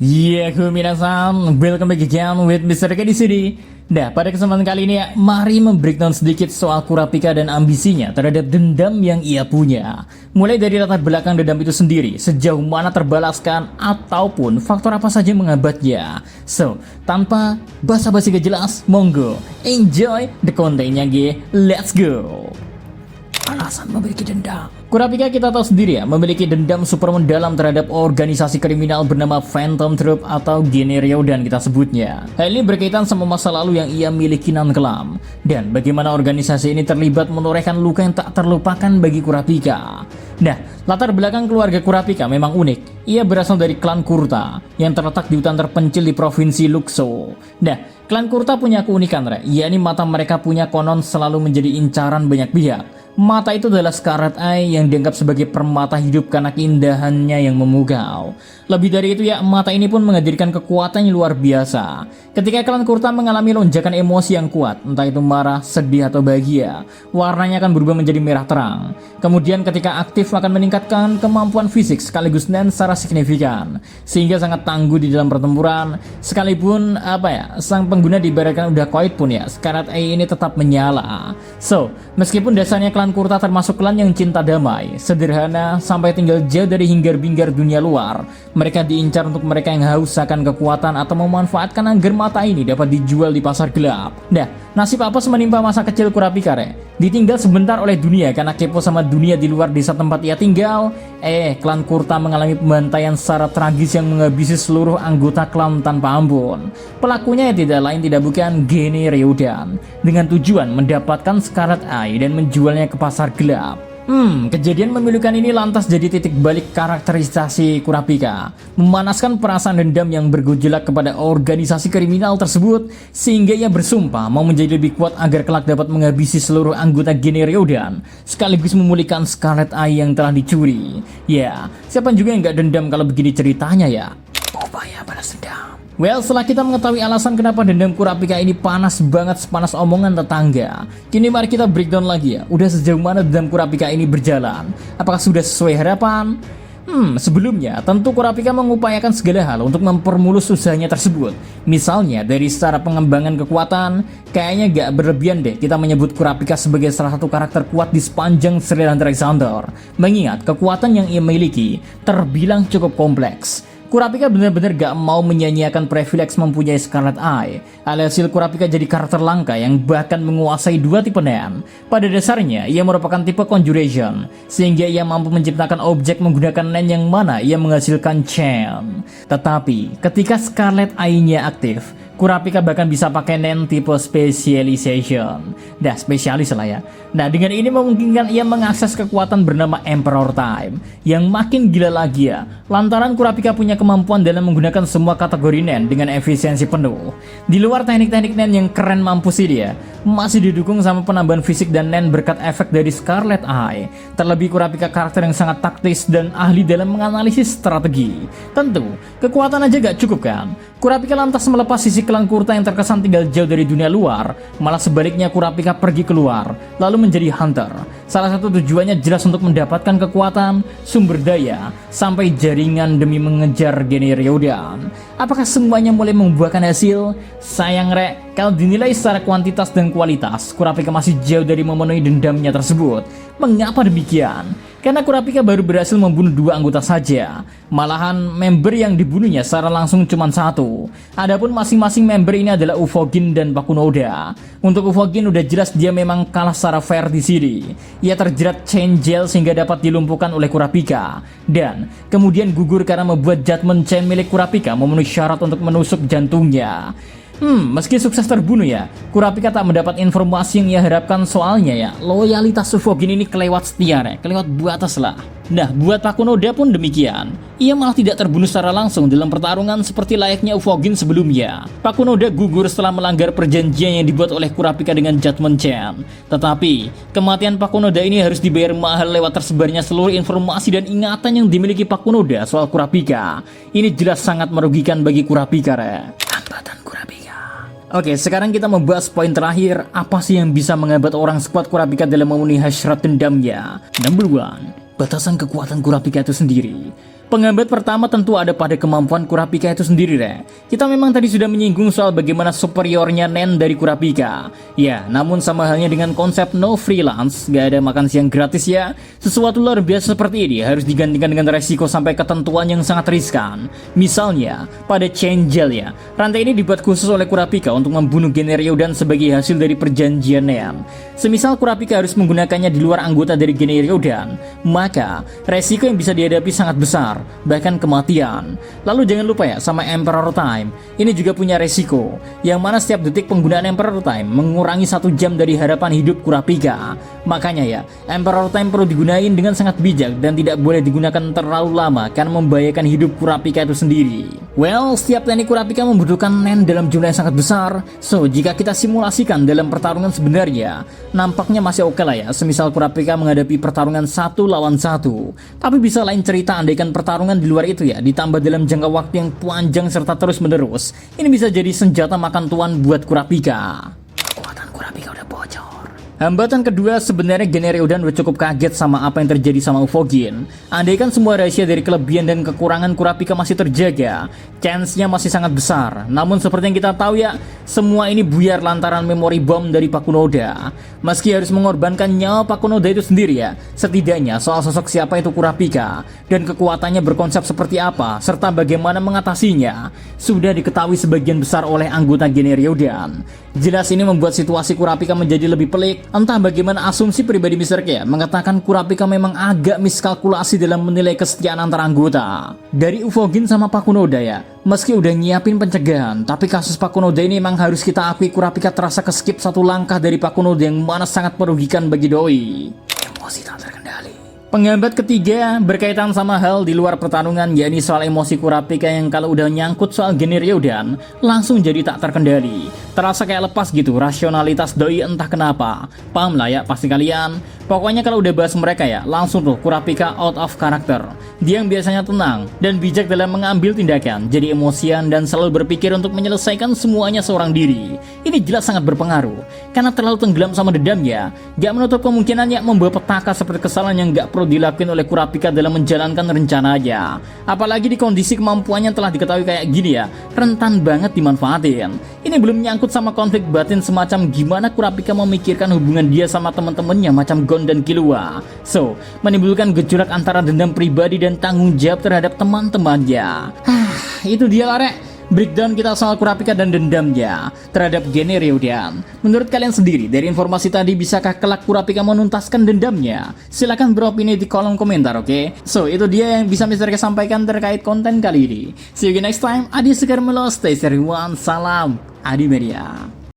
Minasan, welcome back again with Mr. K di sini. Nah, pada kesempatan kali ini ya, mari membreakdown sedikit soal Kurapika dan ambisinya terhadap dendam yang ia punya. Mulai dari latar belakang dendam itu sendiri, sejauh mana terbalaskan, ataupun faktor apa saja yang menghambatnya. So, tanpa basa-basi gak jelas, monggo, enjoy the content-nya let's go. Alasan memiliki dendam. Kurapika kita tahu sendiri ya, memiliki dendam super mendalam terhadap organisasi kriminal bernama Phantom Troop atau Gene Ryodan kita sebutnya. Hal ini berkaitan sama masa lalu yang ia miliki nan kelam, dan bagaimana organisasi ini terlibat menorehkan luka yang tak terlupakan bagi Kurapika. Nah, latar belakang keluarga Kurapika memang unik. Ia berasal dari klan Kurta yang terletak di hutan terpencil di provinsi Lukso. Nah, klan Kurta punya keunikan, yakni mata mereka punya konon selalu menjadi incaran banyak pihak. Mata itu adalah Scarlet Eye yang dianggap sebagai permata hidup karena keindahannya yang memukau. Lebih dari itu ya, mata ini pun menghadirkan kekuatan yang luar biasa. Ketika klan Kurta mengalami lonjakan emosi yang kuat, entah itu marah, sedih, atau bahagia, warnanya akan berubah menjadi merah terang. Kemudian ketika aktif akan meningkatkan kemampuan fisik sekaligus nen secara signifikan, sehingga sangat tangguh di dalam pertempuran. Sekalipun sang pengguna diibaratkan udah koit pun ya, Scarlet Eye ini tetap menyala. So, meskipun dasarnya klan Kurta termasuk klan yang cinta damai, sederhana, sampai tinggal jauh dari hingar-bingar dunia luar, mereka diincar untuk mereka yang haus akan kekuatan atau memanfaatkan agar mata ini dapat dijual di pasar gelap. Nah, nasib apa menimpa masa kecil Kurapika, Ditinggal sebentar oleh dunia karena kepo sama dunia di luar desa tempat ia tinggal. Klan Kurta mengalami pembantaian secara tragis yang menghabisi seluruh anggota klan tanpa ampun. Pelakunya tidak lain tidak bukan Gene Ryodan, dengan tujuan mendapatkan Scarlet Eye dan menjualnya ke pasar gelap. Kejadian memilukan ini lantas jadi titik balik karakterisasi Kurapika, memanaskan perasaan dendam yang bergejolak kepada organisasi kriminal tersebut, sehingga ia bersumpah mau menjadi lebih kuat agar kelak dapat menghabisi seluruh anggota Gene Ryodan, sekaligus memulihkan Scarlet Eye yang telah dicuri. Ya, siapa juga yang gak dendam kalau begini ceritanya ya? Upaya balas dendam. Well, setelah kita mengetahui alasan kenapa dendam Kurapika ini panas banget sepanas omongan tetangga, kini mari kita breakdown lagi ya. Udah sejauh mana dendam Kurapika ini berjalan? Apakah sudah sesuai harapan? Sebelumnya tentu Kurapika mengupayakan segala hal untuk mempermulus usahanya tersebut. Misalnya dari secara pengembangan kekuatan, kayaknya gak berlebihan deh kita menyebut Kurapika sebagai salah satu karakter kuat di sepanjang serial Hunter x Hunter. Mengingat kekuatan yang ia miliki terbilang cukup kompleks. Kurapika benar-benar gak mau menyia-nyiakan privilege mempunyai Scarlet Eye. Alhasil Kurapika jadi karakter langka yang bahkan menguasai dua tipe nen. Pada dasarnya ia merupakan tipe conjuration, sehingga ia mampu menciptakan objek menggunakan nen yang mana ia menghasilkan chain. Tetapi ketika Scarlet Eye-nya aktif, Kurapika bahkan bisa pakai nen tipe specialization. Dah spesialis lah ya. Nah, dengan ini memungkinkan ia mengakses kekuatan bernama Emperor Time yang makin gila lagi ya, lantaran Kurapika punya kemampuan dalam menggunakan semua kategori nen dengan efisiensi penuh. Di luar teknik-teknik nen yang keren mampus ini ya, masih didukung sama penambahan fisik dan nen berkat efek dari Scarlet Eye. Terlebih Kurapika karakter yang sangat taktis dan ahli dalam menganalisis strategi. Tentu, kekuatan aja gak cukup kan? Kurapika lantas melepas sisi klan Kurta yang terkesan tinggal jauh dari dunia luar, malah sebaliknya Kurapika pergi keluar, lalu menjadi hunter. Salah satu tujuannya jelas untuk mendapatkan kekuatan, sumber daya, sampai jaringan demi mengejar Gene Ryodan. Apakah semuanya mulai membuahkan hasil? Sayang kalau dinilai secara kuantitas dan kualitas, Kurapika masih jauh dari memenuhi dendamnya tersebut. Mengapa demikian? Karena Kurapika baru berhasil membunuh dua anggota saja. Malahan member yang dibunuhnya secara langsung cuma satu. Adapun masing-masing member ini adalah Ufogin dan Pakunoda. Untuk Ufogin udah jelas dia memang kalah secara fair di sini. Ia terjerat chain jail sehingga dapat dilumpuhkan oleh Kurapika, dan kemudian gugur karena membuat judgment chain milik Kurapika memenuhi syarat untuk menusuk jantungnya. Meski sukses terbunuh ya, Kurapika tak mendapat informasi yang ia harapkan, soalnya ya, loyalitas Ufogin ini kelewat setia kelewat batas lah. Nah, buat Pakunoda pun demikian. Ia malah tidak terbunuh secara langsung dalam pertarungan seperti layaknya Ufogin sebelumnya. Pakunoda gugur setelah melanggar perjanjian yang dibuat oleh Kurapika dengan Judgment Chain. Tetapi, kematian Pakunoda ini harus dibayar mahal lewat tersebarnya seluruh informasi dan ingatan yang dimiliki Pakunoda soal Kurapika. Ini jelas sangat merugikan bagi Kurapika, Hambatan Kurapika. Oke, sekarang kita membahas poin terakhir. Apa sih yang bisa menghambat orang sekuat Kurapika dalam memenuhi hasrat dendamnya? Number 1, batasan kekuatan Kurapika itu sendiri. Penghambat pertama tentu ada pada kemampuan Kurapika itu sendiri, Re. Kita memang tadi sudah menyinggung soal bagaimana superiornya Nen dari Kurapika. Ya, namun sama halnya dengan konsep no freelance, gak ada makan siang gratis ya. Sesuatu luar biasa seperti ini harus digantikan dengan resiko sampai ketentuan yang sangat riskan. Misalnya, pada Chain Gel ya, rantai ini dibuat khusus oleh Kurapika untuk membunuh Generiodan sebagai hasil dari perjanjian Nen. Semisal Kurapika harus menggunakannya di luar anggota dari Generiodan, maka resiko yang bisa dihadapi sangat besar, bahkan kematian. Lalu jangan lupa ya sama Emperor Time. Ini juga punya resiko, yang mana setiap detik penggunaan Emperor Time mengurangi 1 jam dari harapan hidup Kurapika. Makanya ya, Emperor Time perlu digunakan dengan sangat bijak dan tidak boleh digunakan terlalu lama karena membahayakan hidup Kurapika itu sendiri. Well, setiap teknik Kurapika membutuhkan Nen dalam jumlah yang sangat besar. So, jika kita simulasikan dalam pertarungan sebenarnya, nampaknya masih oke lah ya. Semisal Kurapika menghadapi pertarungan 1 lawan 1. Tapi bisa lain cerita andaikan pertarungan di luar itu ya, ditambah dalam jangka waktu yang panjang serta terus menerus. Ini bisa jadi senjata makan tuan buat Kurapika. Kekuatan Kurapika udah bocor. Hambatan kedua, sebenarnya Generiodan udah cukup kaget sama apa yang terjadi sama Ufogin. Andaikan semua rahasia dari kelebihan dan kekurangan Kurapika masih terjaga, chance-nya masih sangat besar. Namun seperti yang kita tahu ya, semua ini buyar lantaran memori bom dari Pakunoda. Meski harus mengorbankan nyawa Pakunoda itu sendiri ya, setidaknya soal sosok siapa itu Kurapika dan kekuatannya berkonsep seperti apa serta bagaimana mengatasinya sudah diketahui sebagian besar oleh anggota Generiodan. Jelas ini membuat situasi Kurapika menjadi lebih pelik. Entah bagaimana asumsi pribadi Mr. K mengatakan Kurapika memang agak miskalkulasi dalam menilai kesetiaan antar anggota. Dari Ufogin sama Pakunoda ya, meski udah nyiapin pencegahan, tapi kasus Pakunoda ini memang harus kita akui Kurapika terasa keskip 1 langkah dari Pakunoda yang mana sangat merugikan bagi Doi. Emosi tak terkendali. Penghambat ketiga berkaitan sama hal di luar pertarungan, yakni soal emosi Kurapika yang kalau udah nyangkut soal Generiodan langsung jadi tak terkendali. Terasa kayak lepas gitu rasionalitas Doi entah kenapa. Paham lah ya pasti kalian. Pokoknya kalau udah bahas mereka ya, langsung tuh Kurapika out of character. Dia yang biasanya tenang dan bijak dalam mengambil tindakan, jadi emosian dan selalu berpikir untuk menyelesaikan semuanya seorang diri. Ini jelas sangat berpengaruh, karena terlalu tenggelam sama dendamnya, gak menutup kemungkinannya membawa petaka seperti kesalahan yang gak perlu dilakukan oleh Kurapika dalam menjalankan rencananya. Apalagi di kondisi kemampuannya telah diketahui kayak gini ya, rentan banget dimanfaatin. Ini belum nyangkut sama konflik batin semacam gimana Kurapika memikirkan hubungan dia sama teman-temannya macam Gon dan Killua. So, menimbulkan gejolak antara dendam pribadi dan tanggung jawab terhadap teman-temannya. Itu dia lah Rek, breakdown kita soal Kurapika dan dendamnya terhadap Generiodan. Menurut kalian sendiri, dari informasi tadi bisakah kelak Kurapika menuntaskan dendamnya? Silahkan beropini di kolom komentar, oke? So, itu dia yang bisa Mr. K sampaikan terkait konten kali ini. See you next time. Adi Sekar Melo, stay everyone. Salam Adi Media.